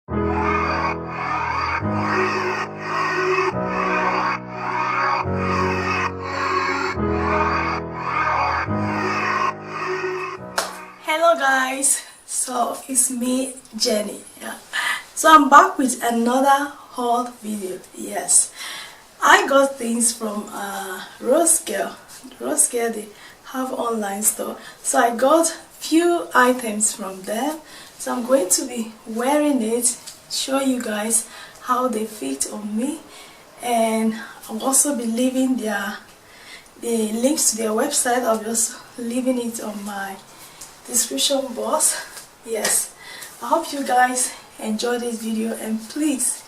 Hello guys, so it's me, Jenny. So I'm back with another haul video. Yes, I got things from Rosegal. They have online store, so I got few items from them. So I'm going to be wearing it, show you guys how they fit on me, and I'll also be leaving the links to their website. I'll be also leaving it on my description box. Yes, I hope you guys enjoy this video, and please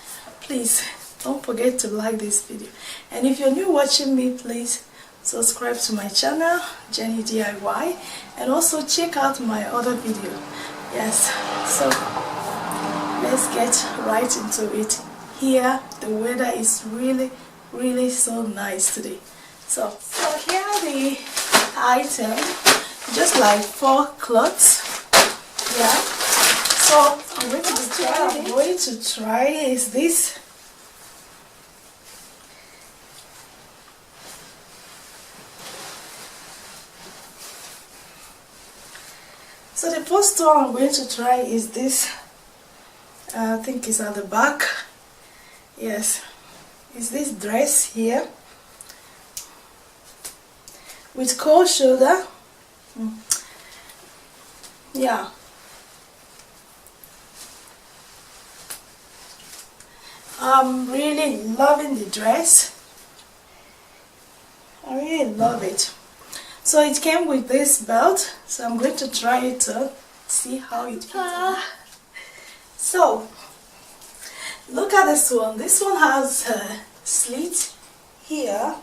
don't forget to like this video, and if you're new watching me, please subscribe to my channel Jenny DIY, and also check out my other video. Yes, so let's get right into it. Here the weather is really so nice today. So here are the items, just like 4 clothes. Yeah, so I'm going to try is this. So the first one I'm going to try is this. I think it's at the back. Yes, it's this dress here with cold shoulder. Yeah, I'm really loving the dress. I really love it. So it came with this belt, so I'm going to try it to see how it fits. So look at this one. This one has a slit here.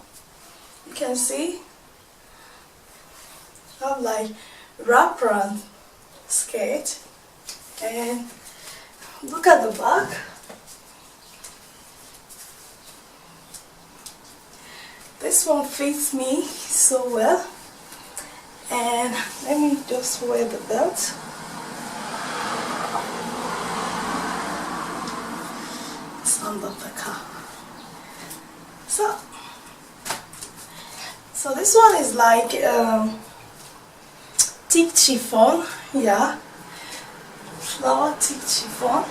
You can see I have like wraparound skirt, and look at the back. This one fits me so well, and let me just wear the belt. It's under the car. So this one is like thick chiffon. Yeah, flower thick chiffon.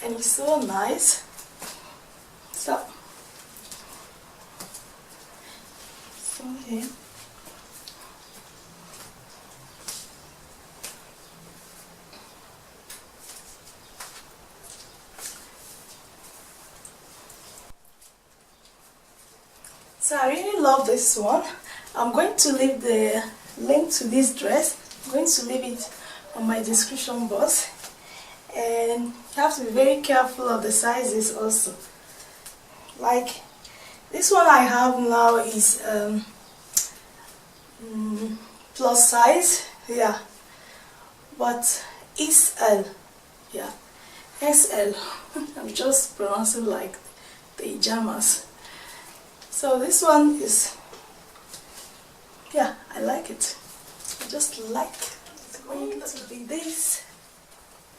And it's so nice. So here. So I really love this one. I'm going to leave the link to this dress. I'm going to leave it on my description box. And you have to be very careful of the sizes also. Like this one I have now is plus size. Yeah, but XL. Yeah, XL. I'm just pronouncing like the pajamas. So this one is, yeah, I like it. I just like it. It's going to be this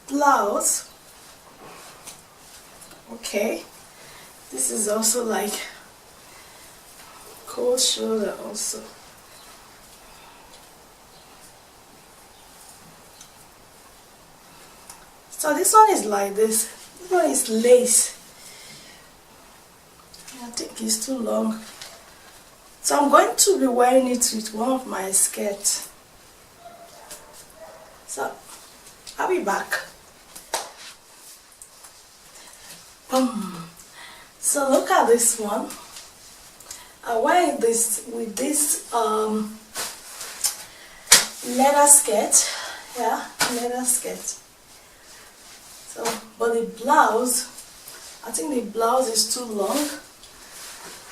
blouse. Okay, this is also like cold shoulder also. So this one is like this. This one is lace. I think it's too long, so I'm going to be wearing it with one of my skirts. So I'll be back. So look at this one. I wear this with this leather skirt. Yeah, leather skirt. So, but the blouse, I think the blouse is too long,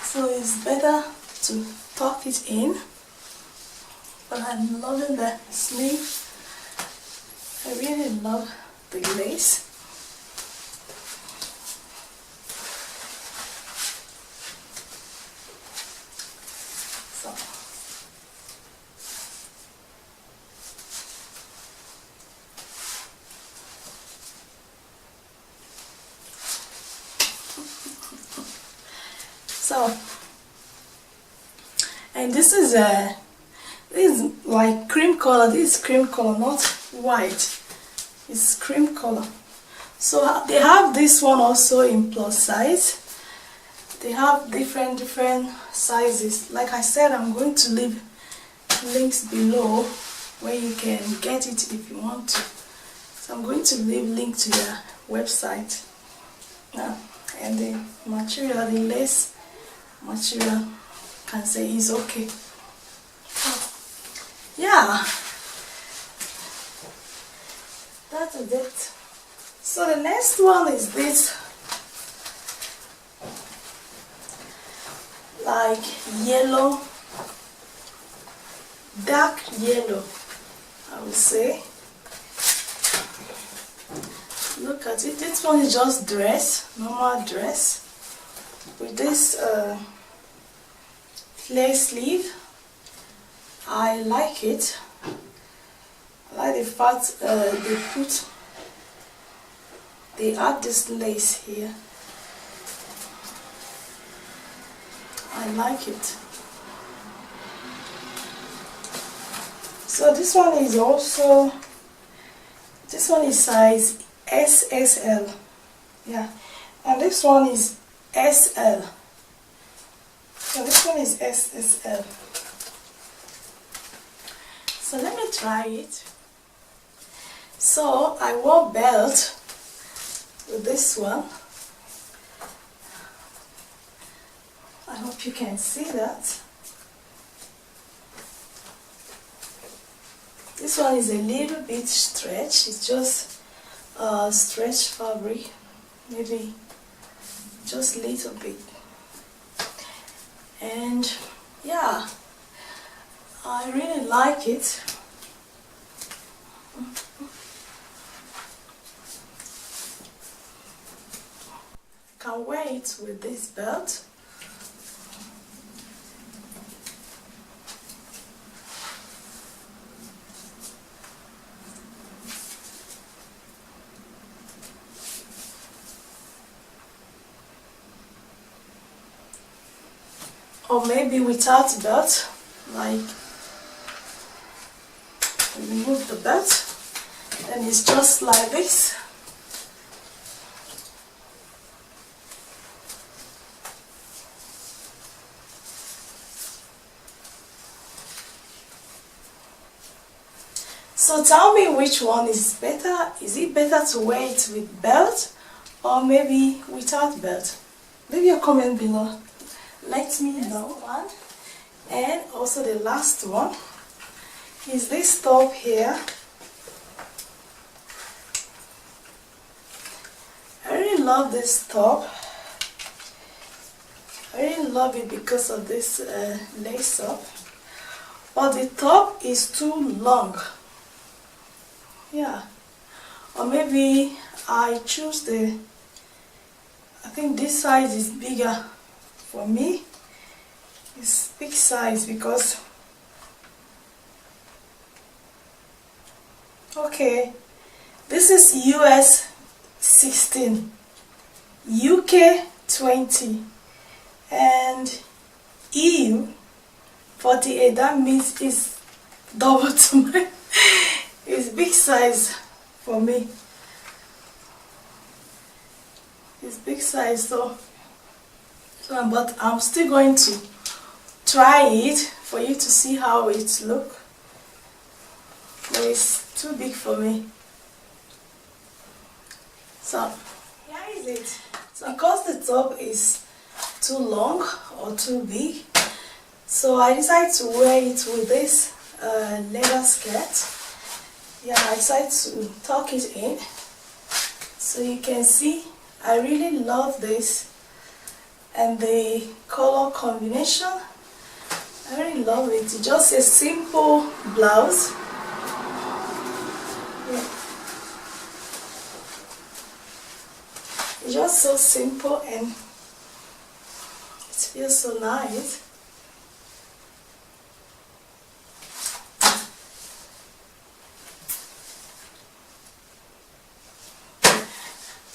so it's better to tuck it in. But I'm loving the sleeve. I really love the lace. So, and this is like cream color. This is cream color, not white. It's cream color. So they have this one also in plus size. They have different sizes. Like I said, I'm going to leave links below where you can get it if you want to. So I'm going to leave link to their website. And the material, the lace material, can say is okay. Yeah, that is it. So the next one is this, like yellow, dark yellow, I would say. Look at it. This one is just dress, normal dress, with this flare sleeve. I like it. I like the fact they add this lace here. I like it. So this one is also, this one is size SSL. Yeah, and this one is SL. So this one is SSL. So let me try it. So I wore belt with this one. I hope you can see that. This one is a little bit stretch. It's just stretch fabric, maybe just a little bit. And yeah, I really like it. Can't wear it with this belt. Or maybe without belt, like remove the belt, then it's just like this. So tell me which one is better. Is it better to wear it with belt or maybe without belt? Leave your comment below. Let me know. One, and also the last one is this top here. I really love this top. I really love it because of this lace up, but the top is too long. Yeah, or maybe I choose the, I think this size is bigger for me. It's big size because, okay, this is US 16, UK 20, and EU 48. That means it's double to mine. It's big size for me. It's big size, so but I'm still going to try it for you to see how it looks. But it's too big for me. So here is it. So because the top is too long or too big, so I decided to wear it with this leather skirt. Yeah, I decided to tuck it in, so you can see I really love this, and the color combination, I really love it. It's just a simple blouse. Yeah. It's just so simple and it feels so nice.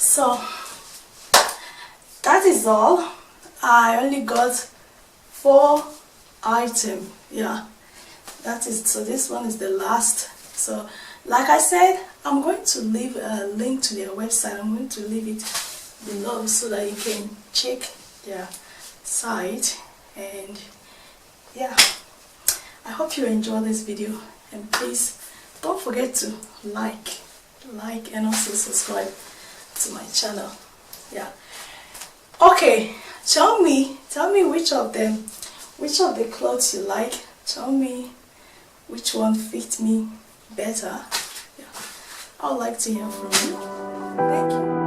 So that is all. I only got 4 items. Yeah, that is, so this one is the last. So like I said, I'm going to leave a link to their website. I'm going to leave it below so that you can check their site. And yeah, I hope you enjoy this video, and please don't forget to like and also subscribe to my channel. Yeah, okay, tell me which of the clothes you like. Tell me which one fits me better. Yeah, I would like to hear from you. Thank you.